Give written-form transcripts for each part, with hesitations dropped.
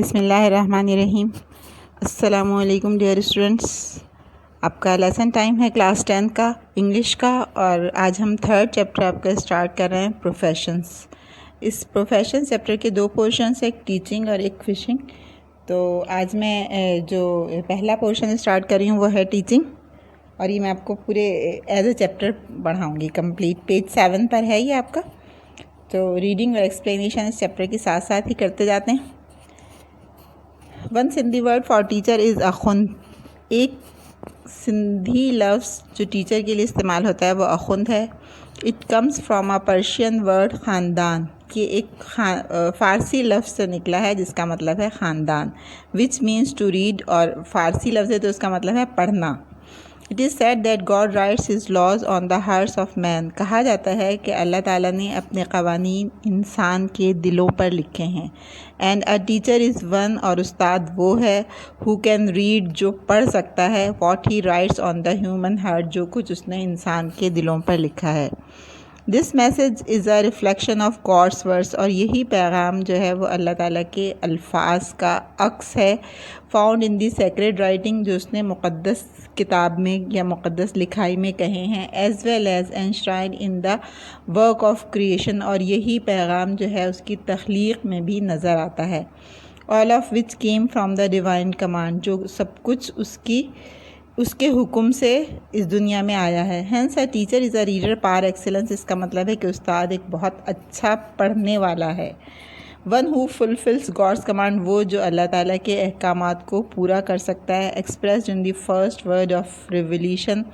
बिस्मिल्लाहिर्रहमानिर्रहीम। अस्सलामुअलैकुम dear students. आपका लेसन टाइम है क्लास 10 का इंग्लिश का, और आज हम थर्ड चैप्टर आपका स्टार्ट कर रहे हैं, प्रोफेशंस। इस प्रोफेशन चैप्टर के दो पोर्शंस, एक टीचिंग और एक फिशिंग। तो आज मैं जो पहला पोर्शन स्टार्ट कर रही हूँ वो है टीचिंग, और ये मैं आपको पूरे एज ए चैप्टर पढ़ाऊँगी कंप्लीट। पेज 7 पर है ये आपका। तो रीडिंग और एक्सप्लेनेशन इस चैप्टर के साथ साथ ही करते जाते हैं। One Sindhi word for teacher is Akhund. एक सिंधी लफ्ज़ जो टीचर के लिए इस्तेमाल होता है वो अखुंद है। It comes from a Persian word ख़ानदान, कि एक फ़ारसी लफ्ज़ से निकला है जिसका मतलब है ख़ानदान, विच मीन्स टू रीड। और फ़ारसी लफ्ज़ है तो उसका मतलब है पढ़ना। It is said that God writes his laws on the hearts of man. कहा जाता है कि अल्लाह ताला ने अपने क़वानीन इंसान के दिलों पर लिखे हैं। And a teacher is one, और उस्ताद वो है, हु कैन रीड, जो पढ़ सकता है, what he writes on the human heart, जो कुछ उसने इंसान के दिलों पर लिखा है। This message is a reflection of God's words, और यही पैगाम जो है वो अल्लाह ताला के अल्फाज का अक्स है। Found in the sacred writing, जो उसने मुक़द्दस किताब में या मुक़द्दस लिखाई में कहे हैं, as well as enshrine in the work of creation, और यही पैगाम जो है उसकी तख्लीक़ में भी नज़र आता है। All of which came from the divine command, जो सब कुछ उसके हुक्म से इस दुनिया में आया है। Hence a teacher is a reader par excellence, इसका मतलब है कि उस्ताद एक बहुत अच्छा पढ़ने वाला है। One who fulfils God's command, वो जो अल्लाह ताला के अहकामात को पूरा कर सकता है। Expressed in the first word of revolution,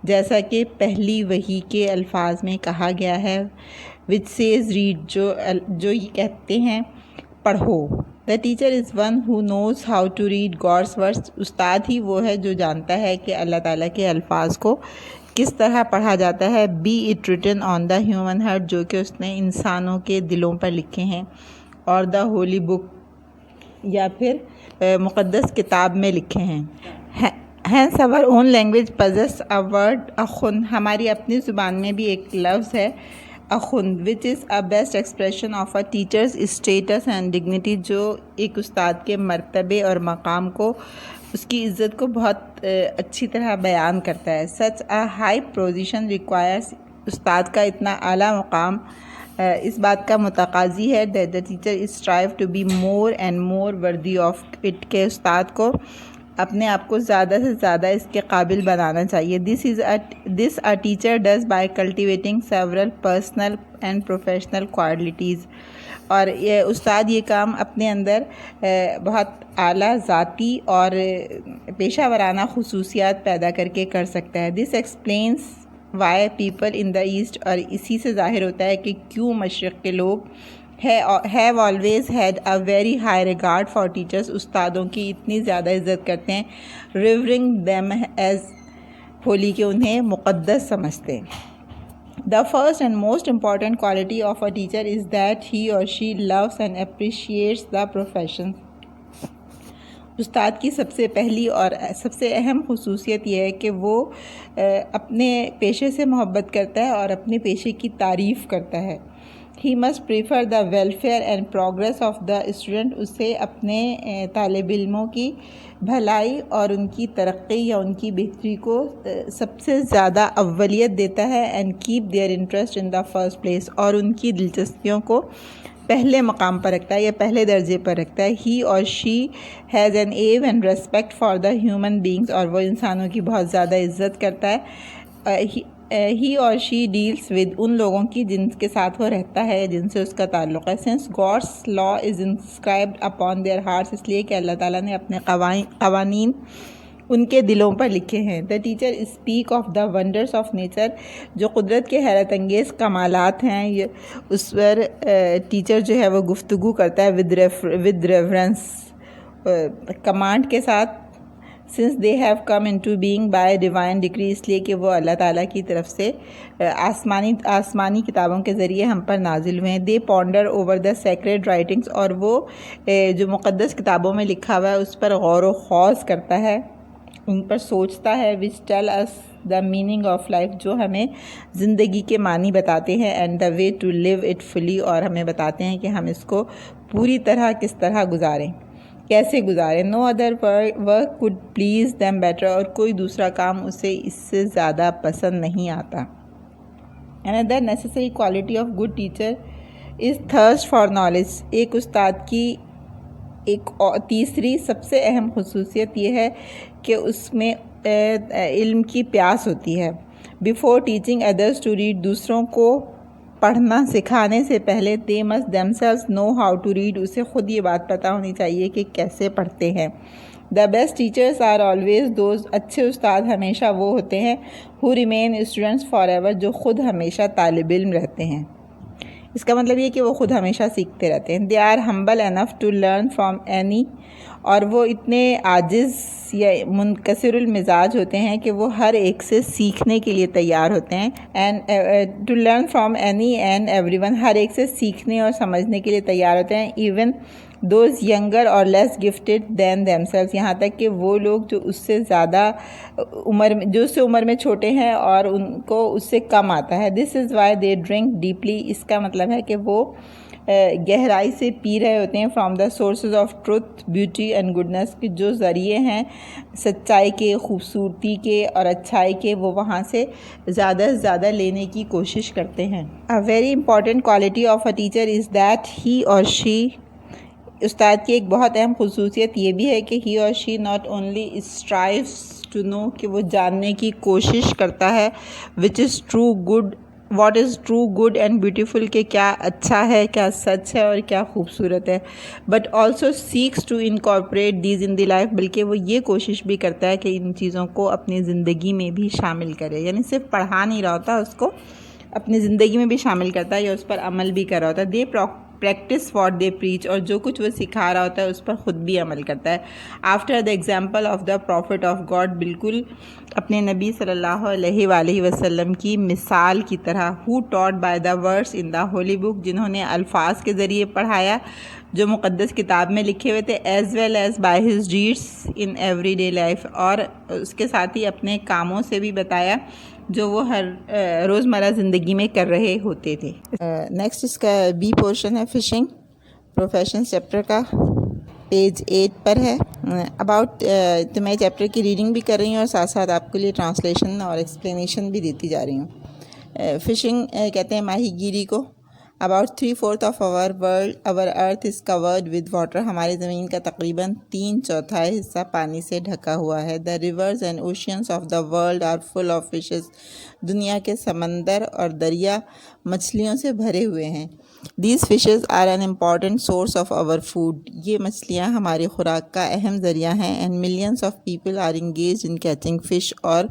जैसा कि पहली वही के अल्फाज में कहा गया है। विच सेज रीड, जो ये कहते हैं पढ़ो। The teacher is one who knows how to read God's words, उस्ताद ही वो है जो जानता है कि अल्लाह ताला के अल्फाज को किस तरह पढ़ा जाता है। Be it written on the human heart, जो कि उसने इंसानों के दिलों पर लिखे हैं, और द होली बुक, या फिर मुक़द्दस किताब में लिखे हैं। Hence our own language possesses a word अखुन, हमारी अपनी ज़ुबान में भी एक लफ्ज़ है अखुंद, which is a best expression of a teacher's status and dignity, जो एक उस्ताद के मर्तबे और मकाम को, उसकी इज़्ज़त को बहुत अच्छी तरह बयान करता है। सच अ हाई पोजीशन रिक्वायर्स, उस्ताद का इतना आला मकाम इस बात का मुतकाज़ी है that the teacher strive to be more and more worthy of it, के उस्ताद को अपने आप को ज़्यादा से ज़्यादा इसके काबिल बनाना चाहिए। This a teacher does by cultivating several personal and professional qualities, और ये उस्ताद ये काम अपने अंदर बहुत आला ज़ाती और पेशा वराना खुसूसियात पैदा करके कर सकता है। This explains why people in the east, और इसी से ज़ाहिर होता है कि क्यों मशरिक़ के लोग have always had a very high regard for teachers, उस्तादों की इतनी ज़्यादा इज़्ज़त करते हैं। रिवरिंग दैम एज होली, के उन्हें मुक़द्दस समझते हैं। The first and most important quality of a teacher is that he और she loves and appreciates the profession. उस्ताद की सबसे पहली और सबसे अहम खुसूसियत यह है कि वो अपने पेशे से मोहब्बत करता है और अपने पेशे की तारीफ़ करता है। He must prefer the welfare and progress of the student, उसे अपने तालिब इल्मों की भलाई और उनकी तरक्की या उनकी बेहतरी को सबसे ज़्यादा अव्वलियत देता है। And keep their interest in the first place, और उनकी दिलचस्पियों को पहले मकाम पर रखता है या पहले दर्जे पर रखता है। ही और शी हैज़ एन एव and respect for the human beings, और वो इंसानों की बहुत ज़्यादा इज़्ज़त करता है। ही और शी डील्स विद, उन लोगों की जिनके साथ वो रहता है, जिनसे उसका ताल्लुक़ है। Since God's law is inscribed upon their hearts, इसलिए कि अल्लाह ताला ने अपने क़वानीन उनके दिलों पर लिखे हैं। The teacher speak of the wonders of nature, जो कुदरत के हैरत अंगेज़ कमालात हैं, ये उस पर टीचर जो है वो गुफ्तगू करता है विद रेफरेंस, कमांड के साथ। Since they have come into being bye divine decree, इसलिए कि वो अल्लाह ताला की तरफ से आसमानी किताबों के ज़रिए हम पर नाजिल हुए हैं। They ponder over the sacred writings, और वो जो मुक़द्दस किताबों में लिखा हुआ है उस पर गौर व खौज़ करता है, उन पर सोचता है। Which tell us the meaning of life, जो हमें ज़िंदगी के मानी बताते हैं। And the way to live it fully, और हमें बताते हैं कि हम इसको पूरी तरह किस तरह गुजारें। कैसे गुजारे। No other work could please them better, और कोई दूसरा काम उसे इससे ज़्यादा पसंद नहीं आता। Another necessary quality of good teacher is thirst for knowledge. एक उस्ताद की एक और तीसरी सबसे अहम खुसूसियत ये है कि उसमें इल्म की प्यास होती है। Before teaching others to read, दूसरों को पढ़ना सिखाने से पहले they must themselves know how to read, उसे खुद ये बात पता होनी चाहिए कि कैसे पढ़ते हैं। The best teachers are always those, अच्छे उस्ताद हमेशा वो होते हैं who remain students forever, जो ख़ुद हमेशा तालिब इल्म रहते हैं। इसका मतलब ये कि वो ख़ुद हमेशा सीखते रहते हैं। They are humble enough to learn from any, और वो इतने आजिज़ या मुनकसिरुल मिजाज होते हैं कि वो हर एक से सीखने के लिए तैयार होते हैं। And to learn from any and everyone, हर एक से सीखने और समझने के लिए तैयार होते हैं। इवन दोज यंगर और लेस गिफ्टेड दैन देमसेल्व्स, यहाँ तक कि वो लोग जो उससे ज़्यादा उम्र में छोटे हैं और उनको उससे कम आता है। This is why they drink deeply, इसका मतलब है कि वो गहराई से पी रहे होते हैं from the sources of truth, beauty and goodness, के जो ज़रिए हैं सच्चाई के, खूबसूरती के और अच्छाई के, वो वहाँ से ज़्यादा से ज़्यादा लेने की कोशिश करते हैं। A very important quality of a teacher is that he और शी, उस्ताद की एक बहुत अहम खुसूसियत ये भी है कि ही और she not only strives to know, कि वो जानने की कोशिश करता है which is true good, what is true good and beautiful, के क्या अच्छा है, क्या सच है और क्या खूबसूरत है। But also seeks to incorporate these in the life, बल्कि वो ये कोशिश भी करता है कि इन चीज़ों को अपनी ज़िंदगी में भी शामिल करे। यानी सिर्फ पढ़ा नहीं रहा होता, उसको अपनी ज़िंदगी में भी शामिल करता है या उस पर अमल भी कर रहा होता है। They practice what they preach, और जो कुछ वो सिखा रहा होता है उस पर ख़ुद भी अमल करता है। After the example of the profit of God, बिल्कुल अपने नबी सल्लल्लाहु अलैहि वसल्लम की मिसाल की तरह। Who taught by the words in the Holi book, जिन्होंने अल्फाज के ज़रिए पढ़ाया जो मुक़द्दस किताब में लिखे हुए थे, as well as by his deeds in every day life, और उसके साथ ही अपने कामों से भी बताया जो वो हर रोज़मर्रा ज़िंदगी में कर रहे होते थे। नेक्स्ट इसका बी पोर्शन है फिशिंग प्रोफेशन चैप्टर का, पेज 8 पर है। अबाउट तो मैं चैप्टर की रीडिंग भी कर रही हूँ और साथ साथ आपके लिए ट्रांसलेशन और एक्सप्लेनेशन भी देती जा रही हूँ। फिशिंग कहते हैं माहीगीरी को। About 3/4 of our earth is covered with water, हमारी ज़मीन का तकरीबन 3/4 हिस्सा पानी से ढका हुआ है। The rivers and oceans of the world are full of fishes, दुनिया के समंदर और दरिया मछलियों से भरे हुए हैं। These fishes are an important source of our food, ये मछलियाँ हमारी खुराक का अहम ज़रिया हैं। And millions of people are engage in catching fish, और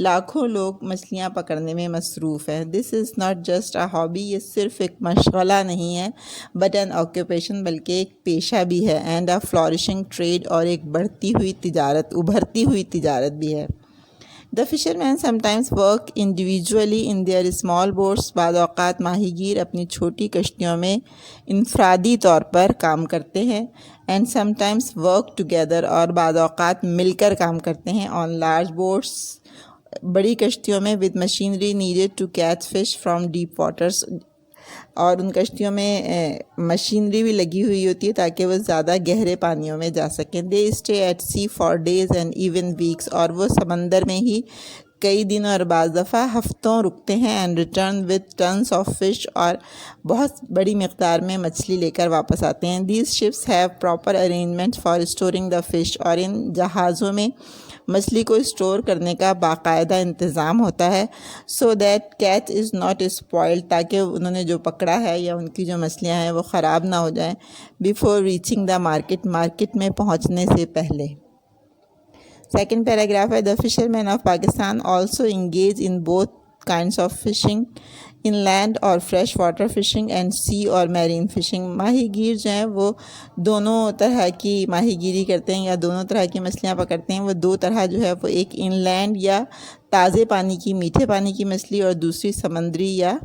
लाखों लोग मछलियाँ पकड़ने में मसरूफ़ हैं। This is not just a hobby, ये सिर्फ एक मशगला नहीं है, बट एन ऑक्यूपेशन, बल्कि एक पेशा भी है। एंड अ फ्लॉरिशिंग ट्रेड, और एक बढ़ती हुई तिजारत, उभरती हुई तिजारत भी है। The fisherman sometimes work individually in their small boats, बाद औक़ात माहीगीर अपनी छोटी कश्तियों में इनफरादी तौर पर काम करते हैं। एंड समटाइम्स वर्क टुगेदर, और बाद औक़ात मिलकर काम करते हैं। ऑन लार्ज बोट्स, बड़ी कश्तियों में, with machinery needed to catch fish from deep waters, और उन कश्तियों में मशीनरी भी लगी हुई होती है ताकि वो ज़्यादा गहरे पानियों में जा सकें। They stay at sea for days and even weeks, और वो समंदर में ही कई दिन और बाज़ दफ़ा हफ्तों रुकते हैं। And return with tons of fish, और बहुत बड़ी मकदार में मछली लेकर वापस आते हैं। These ships have proper arrangement for storing the fish, और इन जहाज़ों में मछली को स्टोर करने का बाकायदा इंतज़ाम होता है। So that catch is not spoiled, ताकि उन्होंने जो पकड़ा है या उनकी जो मछलियाँ हैं वो ख़राब ना हो जाएं बिफोर रीचिंग द मार्केट में पहुँचने से पहले। सेकेंड पैराग्राफ है, the fisherman of Pakistan also engage in both kinds of fishing, in land और फ्रेश वाटर फिशिंग एंड सी और मैरीन फिशिंग। माहीगीर जो हैं वो दोनों तरह की माहीगीरी करते हैं या दोनों तरह की मछलियाँ पकड़ते हैं। वो दो तरह जो है वो एक इनलैंड या ताज़े पानी की मीठे पानी की मछली, और दूसरी समंदरी या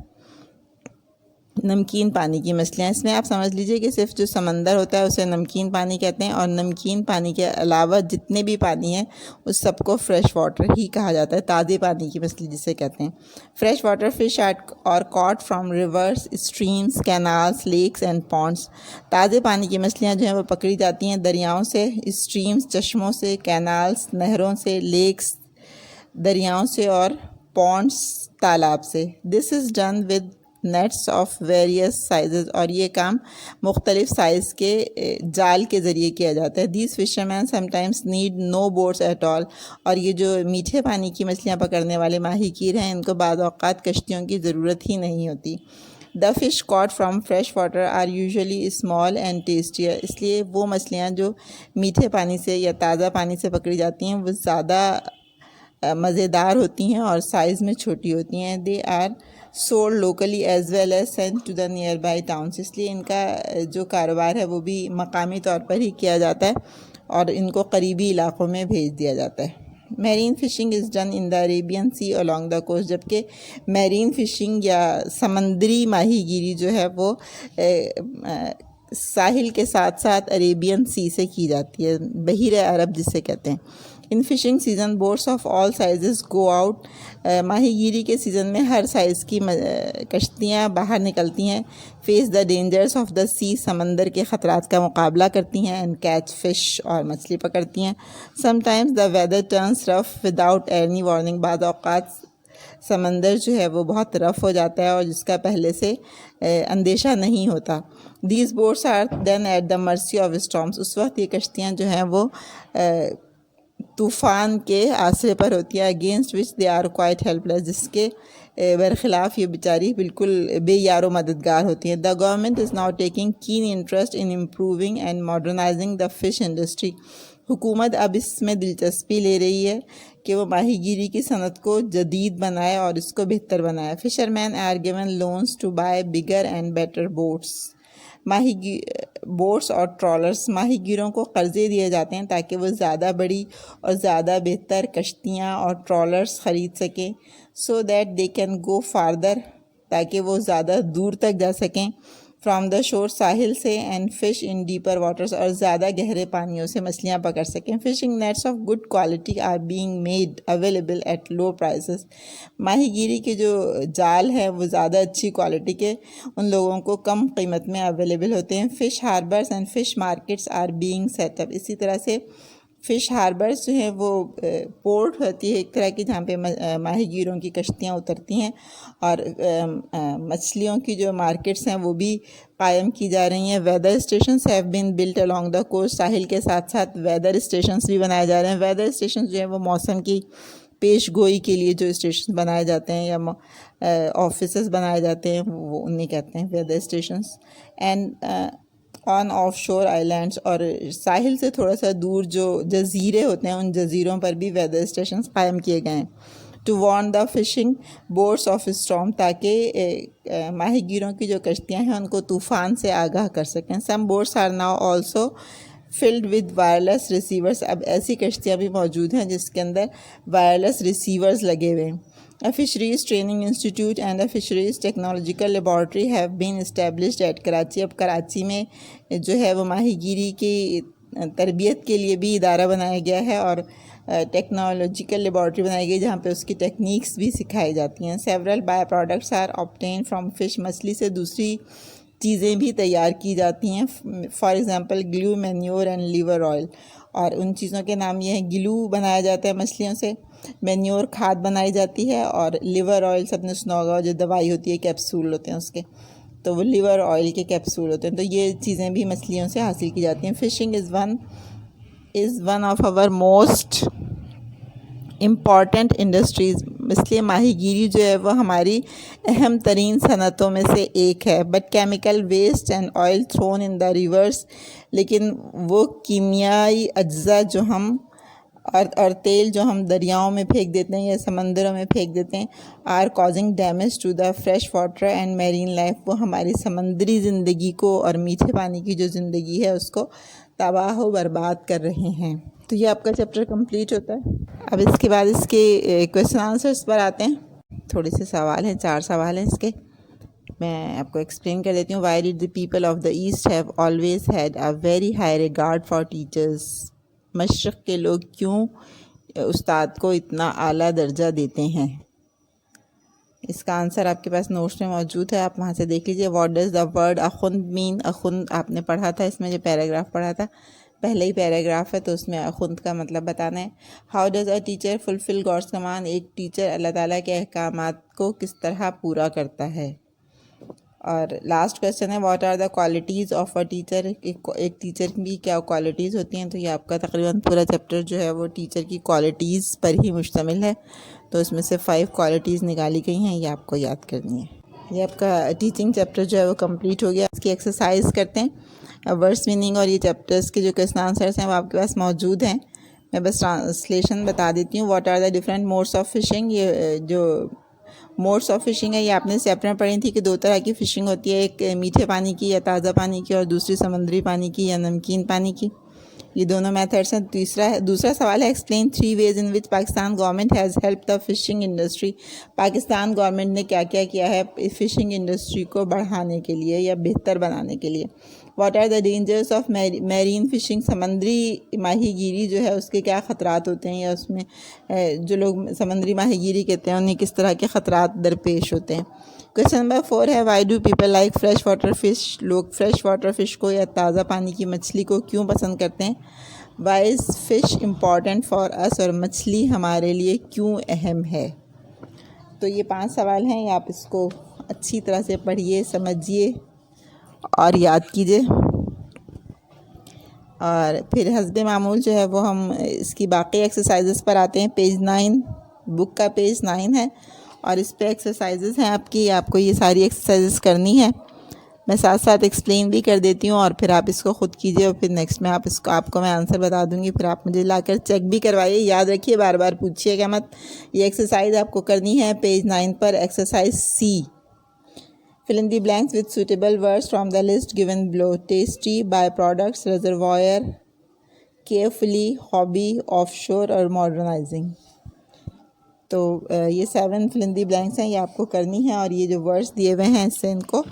नमकीन पानी की मछलियाँ, इसमें आप समझ लीजिए कि सिर्फ जो समंदर होता है उसे नमकीन पानी कहते हैं, और नमकीन पानी के अलावा जितने भी पानी हैं उस सबको फ्रेश वाटर ही कहा जाता है, ताज़े पानी की मछली जिसे कहते हैं। Fresh water fish are caught from rivers, streams, canals, lakes and ponds. ताज़े पानी की मछलियाँ जो हैं वो पकड़ी जाती हैं दरियाओं से, स्ट्रीम्स चश्मों से, कैनाल्स नहरों से, लेक्स दरियाओं से, और पॉन्ड्स तालाब से। This is done with nets of various sizes, और ये काम मुख्तलिफ साइज़ के जाल के ज़रिए किया जाता है। These fishermen sometimes need no boats at all, और ये जो मीठे पानी की मछलियाँ पकड़ने वाले माहिकीर हैं इनको बाद औक़ात कश्तियों की ज़रूरत ही नहीं होती। The fish caught from fresh water are usually small and tastier, इसलिए वो मछलियाँ जो मीठे पानी से या ताज़ा पानी से पकड़ी जाती हैं वो ज़्यादा मज़ेदार होती हैं और साइज़ में छोटी होती हैं। They are sold locally as well as sent to the nearby towns, इसलिए इनका जो कारोबार है वो भी मकामी तौर पर ही किया जाता है और इनको करीबी इलाक़ों में भेज दिया जाता है। Marine fishing is done in the Arabian sea along the coast, जबकि मैरीन फ़िशिंग या समंदरी माहीगीरी जो है वो साहिल के साथ साथ अरेबियन सी से की जाती है, बहीर अरब जिसे कहते हैं। In fishing season boats of all sizes go out, माहीगीरी के सीज़न में हर साइज़ की कश्तियाँ बाहर निकलती हैं। Face the dangers of the sea, समंदर के ख़तरात का मुकाबला करती हैं। एंड कैच फ़िश, और मछली पकड़ती हैं। Sometimes the weather turns rough without any warning, बाद औक़ात समंदर जो है वो बहुत रफ़ हो जाता है और जिसका पहले से अंदेशा नहीं होता। These boats are then at the mercy of storms, उस वक्त ये कश्तियाँ जो हैं वो तूफ़ान के आसरे पर होती है। Against which they are quite helpless, जिसके बरखिलाफ़ ये बेचारी बिल्कुल बेयारो मददगार होती हैं। The government is now taking keen interest in improving and modernising the fish industry, हुकूमत अब इसमें दिलचस्पी ले रही है कि वो माहीगीरी की सनत को जदीद बनाए और इसको बेहतर बनाए। Fishermen are given loans to buy bigger and better boats, boats और ट्रॉलर्स, माहीगीरों को कर्ज़े दिए जाते हैं ताकि वो ज़्यादा बड़ी और ज़्यादा बेहतर कश्तियाँ और ट्रॉलर्स ख़रीद सकें, so that they can go farther, ताकि वो ज़्यादा दूर तक जा सकें, फ्राम द शोर, साहिल से, and fish in deeper waters, और ज़्यादा गहरे पानियों से मछलियाँ पकड़ सकें। Fishing nets of good quality are being made available at low prices, माहीगीरी के जो जाल हैं वो ज़्यादा अच्छी क्वालिटी के उन लोगों को कम कीमत में अवेलेबल होते हैं। Fish harbours and fish markets are being set up, इसी तरह से फ़िश हार्बर्स जो हैं वो पोर्ट होती है एक तरह की जहाँ पे माहीगीरों की कश्तियाँ उतरती हैं, और मछलियों की जो मार्केट्स हैं वो भी कायम की जा रही हैं। Weather stations have been built along the coast, साहिल के साथ साथ वेदर स्टेशंस भी बनाए जा रहे हैं। वेदर स्टेशंस जो है वो मौसम की पेश गोई के लिए जो स्टेशन बनाए जाते हैं या ऑफिसेस बनाए जाते हैं वो उन्हें कहते हैं weather stations. And on offshore islands, और साहिल से थोड़ा सा दूर जो जजीरे होते हैं उन जजीरों पर भी वेदर स्टेशंस कायम किए गए हैं। To warn the fishing boats of storm, ताकि माहीगीरों की जो कश्तियाँ हैं उनको तूफ़ान से आगाह कर सकें। Some boats are now also filled with wireless receivers, अब ऐसी कश्तियाँ भी मौजूद हैं जिसके अंदर वायरलेस रिसीवर्स लगे हुए हैं। A fisheries training institute and a fisheries technological laboratory have been established at Karachi, अब कराची में जो है वो माहीगीरी की तरबियत के लिए भी इदारा बनाया गया है और टेक्नोलॉजिकल लेबॉर्ट्री बनाई गई जहाँ पे उसकी टेक्निक्स भी सिखाई जाती हैं। Several by products are obtain from fish, मछली से दूसरी चीज़ें भी तैयार की जाती हैं। For example glue, manure and liver oil, और उन चीज़ों के नाम ये हैं। ग्लू बनाया जाता है मछलियों से, मैन्योर खाद बनाई जाती है, और लिवर ऑयल सबने सुना होगा जो दवाई होती है, कैप्सूल होते हैं उसके, तो वो लिवर ऑयल के कैप्सूल होते हैं। तो ये चीज़ें भी मछलियों से हासिल की जाती हैं। Fishing is one of our most important industries, इसलिए माहीगीरी जो है वो हमारी अहम तरीन सनतों में से एक है। But chemical waste and oil thrown in the rivers, लेकिन वो कीमियाई अज्जा जो हम और तेल जो हम दरियाओं में फेंक देते हैं या समंदरों में फेंक देते हैं, are causing damage to the fresh water and marine life, वो हमारी समंदरी ज़िंदगी को और मीठे पानी की जो ज़िंदगी है उसको तबाह व बर्बाद कर रहे हैं। तो ये आपका चैप्टर कंप्लीट होता है। अब इसके बाद इसके क्वेश्चन आंसर्स पर आते हैं। थोड़े से सवाल हैं, 4 सवाल हैं इसके। मैं आपको एक्सप्लेन कर देती हूँ. Why did the people of the east have always had a very high regard for teachers. मशरक़ के लोग क्यों उस्ताद को इतना आला दर्जा देते हैं. इसका आंसर आपके पास नोट्स में मौजूद है, आप वहाँ से देख लीजिए. What does the word Akhund mean. Akhund आपने पढ़ा था, इसमें जो पैराग्राफ पढ़ा था पहले ही पैराग्राफ है, तो उसमें अखुंद का मतलब बताना है. How does a teacher fulfil God's command. एक टीचर अल्लाह ताला के अहकामात को किस तरह पूरा करता है. और लास्ट क्वेश्चन है what are the qualities of a teacher. एक टीचर की क्या क्वालिटीज़ होती हैं. तो ये आपका तकरीबन पूरा चैप्टर जो है वो टीचर की क्वालिटीज़ पर ही मुश्तमिल है. तो इसमें से 5 क्वालिटीज़ निकाली गई हैं, ये आपको याद करनी है. ये आपका टीचिंग चैप्टर जो है वो कंप्लीट हो गया. इसकी एक्सरसाइज करते हैं. वर्ड्स मीनिंग और ये चैप्टर्स के जो क्वेश्चन आंसर्स हैं वो आपके पास मौजूद हैं. मैं बस ट्रांसलेशन बता देती हूँ. What are the different modes of fishing. ये जो मोड्स ऑफ फिशिंग है ये आपने इस चैप्टर में पढ़ी थी कि 2 तरह की फ़िशिंग होती है. एक मीठे पानी की या ताज़ा पानी की, और दूसरी समुद्री पानी की या नमकीन पानी की. ये दोनों मेथड्स हैं. दूसरा सवाल है explain 3 ways in which Pakistan government has help the fishing industry. Pakistan government ने क्या क्या किया है फ़िशिंग इंडस्ट्री को बढ़ाने के लिए या बेहतर बनाने के लिए. What are the dangers of marine fishing. समंदरी माहीगीरी जो है उसके क्या ख़तरात होते हैं, या उसमें जो लोग समंदरी माहीगीरी कहते हैं उन्हें किस तरह के ख़तरात दरपेश होते हैं. क्वेश्चन नंबर 4 है why do people like fresh water fish. लोग फ्रेश वाटर फ़िश को या ताज़ा पानी की मछली को क्यों पसंद करते हैं. Why is fish important for us. और मछली हमारे लिए क्यों अहम है. तो ये 5 सवाल हैं, आप इसको अच्छी तरह से पढ़िए, समझिए और याद कीजिए. और फिर हस्बे मामूल जो है वो हम इसकी बाकी एक्सरसाइजेस पर आते हैं. पेज 9 बुक का पेज 9 है और इस पे एक्सरसाइजेस हैं आपकी. आपको ये सारी एक्सरसाइजेस करनी है. मैं साथ साथ एक्सप्लेन भी कर देती हूँ और फिर आप इसको ख़ुद कीजिए और फिर नेक्स्ट में आपको मैं आंसर बता दूँगी. फिर आप मुझे लाकर चेक भी करवाइए. याद रखिए, बार बार पूछिएगा मत. ये एक्सरसाइज आपको करनी है पेज 9 पर. Exercise C. Fill in the blanks with suitable words from the list given below. Tasty, byproducts, reservoir, carefully, hobby, offshore और modernizing. तो ये 7 fill in the blanks हैं, ये आपको करनी है और ये जो वर्ड्स दिए हुए हैं इससे इनको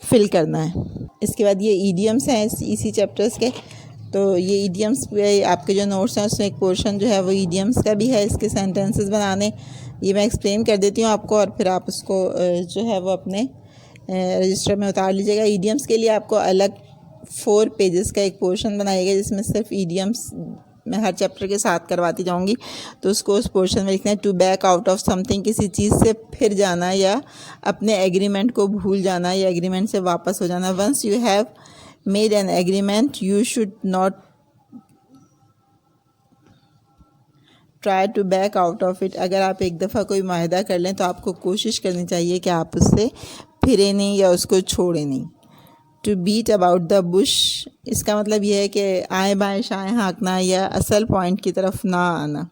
फिल करना है. इसके बाद ये ईडियम्स हैं इसी चैप्टर्स के. तो ये ईडियम्स पे आपके जो नोट्स हैं उसमें एक पोर्शन जो है वो ईडियम्स का भी है. इसके सेंटेंसेस बनाने ये मैं एक्सप्लेन कर देती हूँ आपको और फिर आप उसको जो है वो अपने रजिस्टर में उतार लीजिएगा. ईडियम्स के लिए आपको अलग 4 पेजेस का एक पोर्शन बनाइएगा जिसमें सिर्फ ईडियम्स मैं हर चैप्टर के साथ करवाती जाऊंगी. तो उसको उस पोर्शन में लिखना है to back out of something. किसी चीज़ से फिर जाना या अपने एग्रीमेंट को भूल जाना या एग्रीमेंट से वापस हो जाना. Once you have made an agreement you should not try to back out of it. अगर आप एक दफ़ा कोई माहिदा कर लें तो आपको कोशिश करनी चाहिए कि आप उससे फिरे नहीं या उसको छोड़े नहीं. To beat about the bush. इसका मतलब यह है कि आए बाएँ शाएँ हाँकना या असल पॉइंट की तरफ ना आना.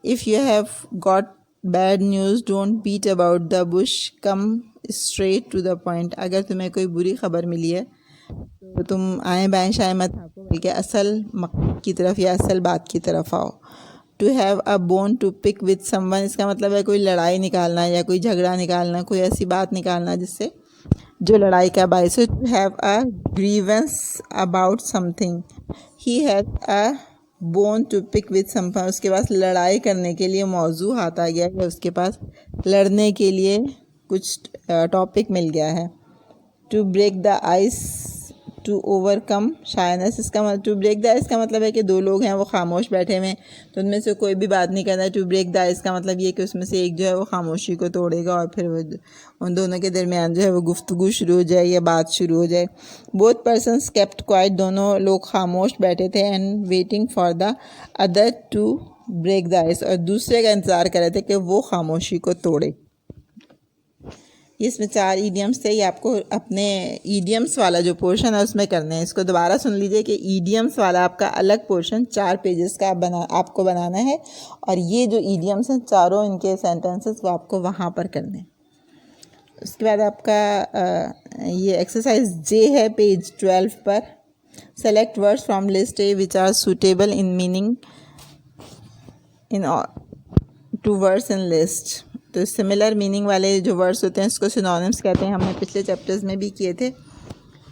If you have got bad news don't beat about the bush, come straight to the point. अगर तुम्हें कोई बुरी खबर मिली है तो तुम आए बाएँ शाएँ मत हाँको बल्कि असल मकसद की तरफ या असल बात की तरफ आओ. To have a bone to pick with someone. इसका मतलब है कोई लड़ाई निकालना या कोई झगड़ा निकालना, कोई ऐसी बात निकालना जिससे जो लड़ाई का बायस हो. To have a grievance about something. He has a bone to pick with someone. उसके पास लड़ाई करने के लिए मौजू हाथ आ गया है, उसके पास लड़ने के लिए कुछ टॉपिक मिल गया है. To break the ice. To overcome shyness. इसका मतलब टू ब्रेक द आइस का मतलब है कि 2 लोग हैं वो खामोश बैठे हुए हैं तो उनमें से कोई भी बात नहीं करना है. टू ब्रेक द आइस का मतलब ये कि उसमें से एक जो है वो खामोशी को तोड़ेगा और फिर वो उन दोनों के दरमियान जो है वो गुफ्तगू शुरू हो जाए या बात शुरू हो जाए. Both persons kept quiet. दोनों लोग खामोश बैठे थे. And waiting for the other to break the ice. और दूसरे का इंतज़ार कर रहे थे कि वो खामोशी को तोड़े. इसमें 4 ईडियम्स थे. ये आपको अपने ईडियम्स वाला जो पोर्शन है उसमें करने हैं. इसको दोबारा सुन लीजिए कि ईडियम्स वाला आपका अलग पोर्शन 4 पेजेस का आपको बनाना है और ये जो ईडियम्स हैं चारों इनके सेंटेंसेस वो आपको वहाँ पर करने हैं. उसके बाद आपका ये एक्सरसाइज जे है पेज 12 पर. Select words from list A which are suitable in meaning in to words in list. तो सिमिलर मीनिंग वाले जो वर्ड्स होते हैं इसको सिनोनिम्स कहते हैं। हमने पिछले चैप्टर्स में भी किए थे,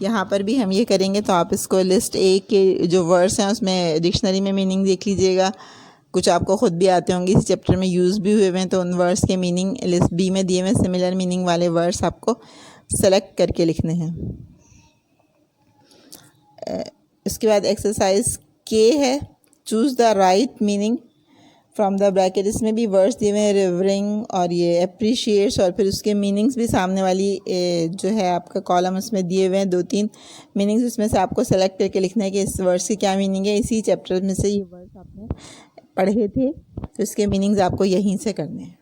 यहाँ पर भी हम ये करेंगे। तो आप इसको लिस्ट ए के जो वर्ड्स हैं उसमें डिक्शनरी में मीनिंग देख लीजिएगा। कुछ आपको ख़ुद भी आते होंगे, इस चैप्टर में यूज़ भी हुए हैं, तो उन वर्ड्स के मीनिंग लिस्ट बी में दिए हुए सिमिलर मीनिंग वाले वर्ड्स आपको सेलेक्ट करके लिखने हैं। इसके बाद एक्सरसाइज के है, choose the right meaning from the bracket. इसमें भी वर्ड्स दिए हुए हैं, रिवरिंग और ये अप्रिशिएट्स, और फिर उसके मीनिंग्स भी सामने वाली जो है आपका कॉलम उसमें दिए हुए हैं 2-3 मीनिंग्स। उसमें से आपको सेलेक्ट करके लिखना है कि इस वर्ड्स की क्या मीनिंग है। इसी चैप्टर में से ये वर्ड्स आपने पढ़े थे, तो इसके मीनिंग्स आपको यहीं से करने हैं।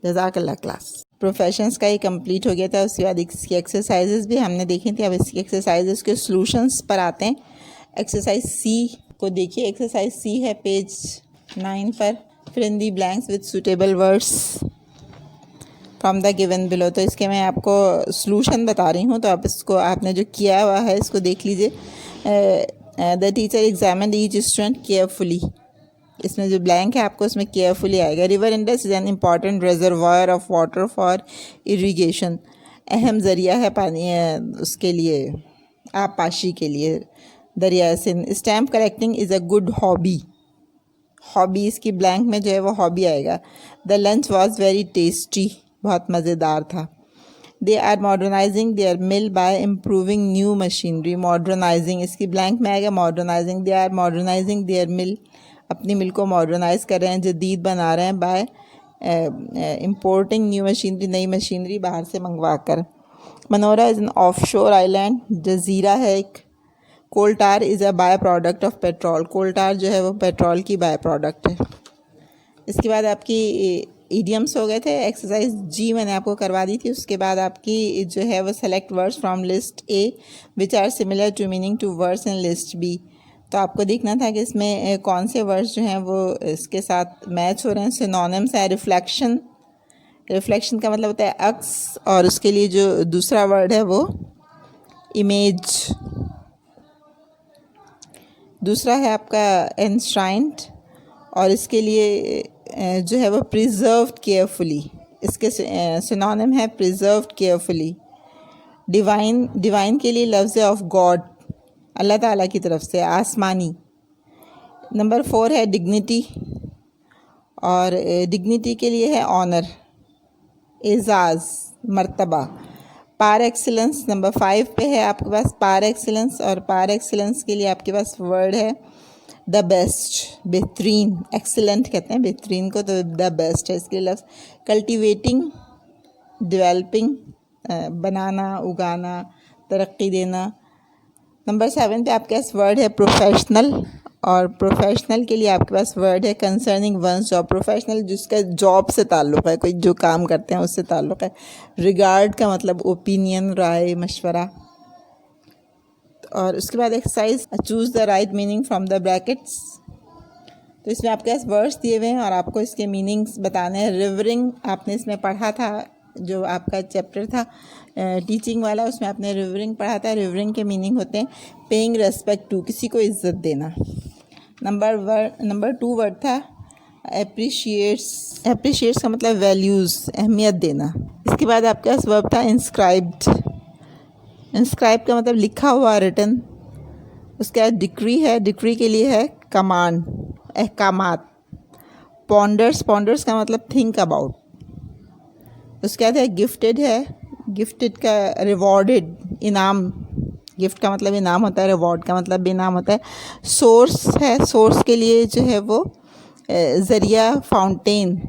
जज़ाकल्लाह। क्लास प्रोफेशंस का ही कंप्लीट हो गया था। उसके बाद इसकी एक्सरसाइजेस भी हमने देखी थी। अब इसकी एक्सरसाइजेस के सॉल्यूशंस पर आते हैं। एक्सरसाइज सी को देखिए। एक्सरसाइज सी है पेज 9 पर। Fill in the blanks with suitable words from the given below. तो इसके मैं आपको सॉल्यूशन बता रही हूँ, तो आप इसको आपने जो किया हुआ है इसको देख लीजिए। The teacher examined each student carefully. इसमें जो ब्लैंक है आपको उसमें केयरफुली आएगा। River Indus is an important reservoir of water for irrigation. अहम ज़रिया है पानी उसके लिए, आबपाशी के लिए। दरिया Sindh. Stamp collecting is a good hobby. Hobby इसकी ब्लैंक में जो है वो हॉबी आएगा। The lunch was very tasty. बहुत मज़ेदार था। They are modernising their mill by improving new machinery. Modernising इसकी ब्लैंक में आएगा modernising. They are modernising their mill, अपनी मिल को मॉडर्नाइज कर रहे हैं, जदीद बना रहे हैं। बाय इम्पोर्टिंग न्यू मशीनरी, नई मशीनरी बाहर से मंगवा कर। Manora is an off shore island, जजीरा है एक। Coal tar is a by product of petrol. Coal tar जो है वो पेट्रोल की बाय प्रोडक्ट है। इसके बाद आपकी इडियम्स हो गए थे। एक्सरसाइज जी मैंने आपको करवा दी थी। उसके बाद आपकी जो है वो select words from list A which are similar to meaning to words in list B. तो आपको देखना था कि इसमें कौन से वर्ड्स जो हैं वो इसके साथ मैच हो रहे हैं। सिनोनिम्स है रिफ्लेक्शन। रिफ्लेक्शन का मतलब होता है अक्स, और उसके लिए जो दूसरा वर्ड है वो इमेज। दूसरा है आपका एनश्राइंड, और इसके लिए जो है वो प्रिजर्व्ड केयरफुली। इसके सिनोनिम है प्रिजर्व्ड केयरफुली। डिवाइन, डिवाइन के लिए लफ्ज़ ऑफ गॉड, अल्लाह ताला की तरफ से, आसमानी। नंबर 4 है डिग्निटी, और डिग्निटी के लिए है ऑनर, एजाज़, मर्तबा। पार एक्सीलेंस नंबर 5 पे है आपके पास पार एक्सीलेंस, और पार एक्सीलेंस के लिए आपके पास वर्ड है द बेस्ट, बेहतरीन। एक्सीलेंट कहते हैं बेहतरीन को, तो द बेस्ट है इसके लफ्ज़। कल्टिवेटिंग, डेवलपिंग, बनाना, उगाना, तरक्की देना। नंबर 7 पे आपके पास वर्ड है प्रोफेशनल, और प्रोफेशनल के लिए आपके पास वर्ड है कंसर्निंग वंस जॉब। प्रोफेशनल जिसका जॉब से ताल्लुक़ है, कोई जो काम करते हैं उससे ताल्लुक़ है। रिगार्ड का मतलब ओपिनियन, राय, मशवरा। और उसके बाद exercise choose the right meaning from the brackets. तो इसमें आपके पास वर्ड्स दिए हुए हैं और आपको इसके मीनिंग्स बताने हैं। रिवरिंग आपने इसमें पढ़ा था, जो आपका चैप्टर था टीचिंग वाला, उसमें आपने रिवरिंग पढ़ा था। रिवरिंग के मीनिंग होते हैं पेइंग रेस्पेक्ट टू, किसी को इज्जत देना। नंबर 2 वर्ड था एप्रिशिएट्स। एप्रिशिएट्स का मतलब वैल्यूज़, अहमियत देना। इसके बाद आपके पास वर्ब था इंस्क्राइब्ड। इंस्क्राइब का मतलब लिखा हुआ, रिटन। उसके बाद डिक्री है, डिक्री के लिए है कमांड, अहकामात। पॉन्डर्स, पॉन्डर्स का मतलब थिंक अबाउट। उसके बाद है गिफ्टेड है, गिफ्टेड का रिवॉर्डेड, इनाम। गिफ्ट का मतलब इनाम होता है, रिवॉर्ड का मतलब भी इनाम होता है। सोर्स है, सोर्स के लिए जो है वो ज़रिया, फाउंटेन।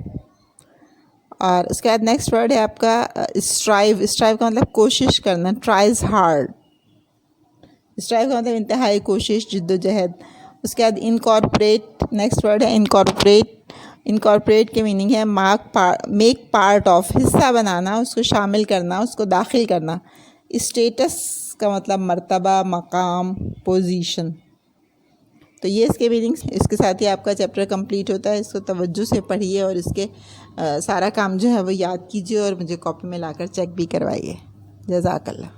और उसके बाद नेक्स्ट वर्ड है आपका स्ट्राइव। स्ट्राइव का मतलब कोशिश करना, ट्राइज हार्ड। स्ट्राइव का मतलब इंतहाई कोशिश, जिद्दोजहद। उसके बाद इनकॉर्पोरेट, नेक्स्ट वर्ड है इनकॉर्पोरेट। इनकॉर्पोरेट के मीनिंग है मेक पार्ट ऑफ, हिस्सा बनाना, उसको शामिल करना, उसको दाखिल करना। स्टेटस का मतलब मर्तबा, मकाम, पोजीशन। तो ये इसके मीनिंग्स। इसके साथ ही आपका चैप्टर कंप्लीट होता है। इसको तवज्जो से पढ़िए और इसके सारा काम जो है वो याद कीजिए और मुझे कॉपी में लाकर चेक भी करवाइए। जज़ाकल्लाह।